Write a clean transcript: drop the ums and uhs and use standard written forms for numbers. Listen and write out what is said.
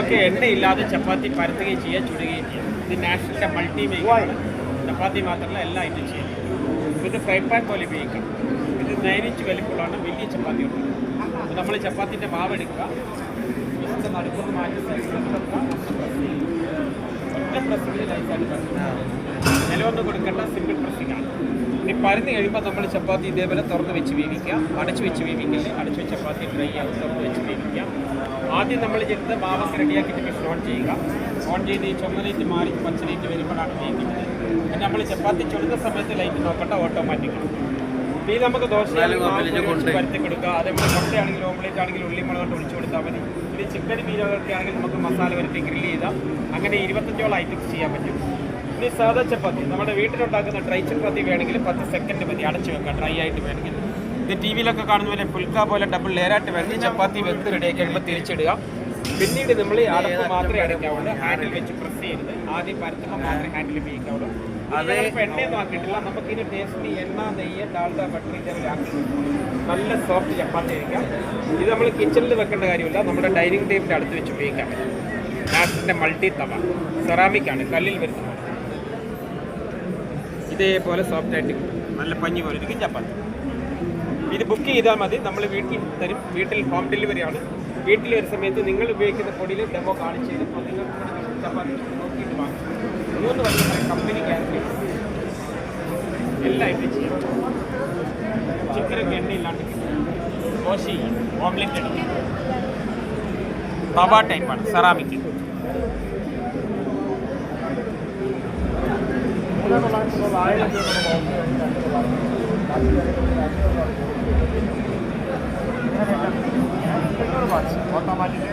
നമുക്ക് എണ്ണയില്ലാതെ ചപ്പാത്തി പരത്തുകയും ചെയ്യാം, ചുടുകയും ചെയ്യാം. ഇത് നാഷണലിൻ്റെ മൾട്ടി മേക്കറാണ്. ചപ്പാത്തി മാത്രമല്ല എല്ലാ ഐറ്റം ചെയ്യാം. ഇത് ഫ്രൈ പാൻ പോലെ ഉപയോഗിക്കാം. ഇത് 9 ഇഞ്ച് വലിപ്പമുള്ളതാണ്, വലിയ ചപ്പാത്തി ഉണ്ട്. അപ്പോൾ നമ്മൾ ചപ്പാത്തിൻ്റെ മാവ് എടുക്കുക, ജസ്റ്റ് നടുക്കൊന്ന് മാറ്റി ഒറ്റ പ്രസ്സിങ്ങിൽ ലൈറ്റായിട്ട് നിലവൊന്നും കൊടുക്കേണ്ട, സിമ്പിൾ പ്രസ്സിംഗ് ആണ്. ഇനി പരന്ന് കഴിയുമ്പോൾ നമ്മൾ ചപ്പാത്തി ഇതേപോലെ തുറന്ന് വെച്ച് വേവിക്കാം. അടച്ചു വെച്ച് വേവിക്കല്ലേ, അടച്ചു വെച്ച് ചപ്പാത്തി ഡ്രൈ ആവും, തുറന്ന് വെച്ച് വേവിക്കാം. ആദ്യം നമ്മൾ ചെയ്യുന്നത് മാവൊക്കെ റെഡിയാക്കിയിട്ട് മെഷീൻ ഓൺ ചെയ്യുക. ഓൺ ചെയ്ത് ഈ ചുമലൈറ്റ് മാറി പച്ച ലൈറ്റ് വരുമ്പോഴാണ് വേവിക്കുന്നത്. പിന്നെ നമ്മൾ ചപ്പാത്തി ചുടുന്ന സമയത്ത് ലൈറ്റ് നോക്കണ്ട, ഓട്ടോമാറ്റിക്കാണ്. ഇത് നമുക്ക് ദോശ പരത്തി കൊടുക്കുക. അതേപോലെ മുട്ടയാണെങ്കിൽ ഓംലേറ്റ് ആണെങ്കിൽ ഉള്ളിമുളക് കൊണ്ട് ഒഴിച്ചു കൊടുത്താൽ മതി. ഇത് ചിക്കൻ മീനൊക്കെ ആണെങ്കിൽ നമുക്ക് മസാല വരട്ടി ഗ്രില്ല് ചെയ്താൽ അങ്ങനെ 25ഓളം ഐറ്റംസ് ചെയ്യാൻ പറ്റും. ഇനി സാധാ ചപ്പാത്തി നമ്മുടെ വീട്ടിലുണ്ടാക്കുന്ന ഡ്രൈ ചപ്പാത്തി വേണമെങ്കിൽ 10 സെക്കൻഡ് മതി അടച്ചു വെക്കാം, ഡ്രൈ ആയിട്ട് വേണമെങ്കിൽ. ഇത് ടി വിയിലൊക്കെ കാണുന്ന പോലെ പുൽക്ക പോലെ ഡബിൾ ലെയറായിട്ട് വേണമെങ്കിൽ ചപ്പാത്തി വെന്ത് റെഡിയാക്കി കഴിയുമ്പോൾ തിരിച്ചിടുക. പിന്നീട് നമ്മൾ ഈ അടപ്പ് മാത്രമേ അടയ്ക്കാവുള്ളൂ, ഹാൻഡിൽ വെച്ച് പ്രസ് ചെയ്യരുത്. ആദ്യം പരത്തുമ്പോൾ മാത്രമേ ഹാൻഡിൽ ഉപയോഗിക്കാവുള്ളൂ. അത് എണ്ണയൊന്നും ആക്കിയിട്ടില്ല. നമുക്കിനി ടേസ്റ്റിന് എണ്ണ, നെയ്യ്, ഡാൽഡ, ബട്ടർ ഇതെല്ലാം ആക്കി നല്ല സോഫ്റ്റ് ചപ്പാത്തി കഴിക്കാം. ഇത് നമ്മൾ കിച്ചണിൽ വെക്കേണ്ട കാര്യമില്ല, നമ്മുടെ ഡൈനിങ് ടേബിളിൻ്റെ അടുത്ത് വെച്ച് ഉപയോഗിക്കാം. നാഷണലിൻ്റെ മൾട്ടി തവ സെറാമിക്കാണ്, കല്ലിൽ വരുന്നത്. ഇതേപോലെ സോഫ്റ്റായിട്ട് നല്ല പഞ്ഞി പോലെ ഇരിക്കും ചപ്പാത്തി. ഇത് ബുക്ക് ചെയ്താൽ മതി, നമ്മൾ വീട്ടിൽ തരും. വീട്ടിൽ ഹോം ഡെലിവറിയാണ്. വീട്ടിൽ ഒരു സമയത്ത് നിങ്ങൾ ഉപയോഗിക്കുന്ന പൊടിയിൽ ഡെമോ കാണിച്ചു തരും. അപ്പോൾ നിങ്ങൾക്ക് ചപ്പാത്തി നോക്കിയിട്ട് വാങ്ങും. 3 വർഷം കമ്പനി ഗ്യാരണ്ടി. എല്ലാം ഐറ്റം ചെയ്യും. ചിക്കനൊക്കെ എണ്ണയില്ലാണ്ട് ദോശ, ഓംലെറ്റ് അടിക്കും. തവ ടൈപ്പാണ്, സെറാമിക്. ഓട്ടോമാറ്റിക്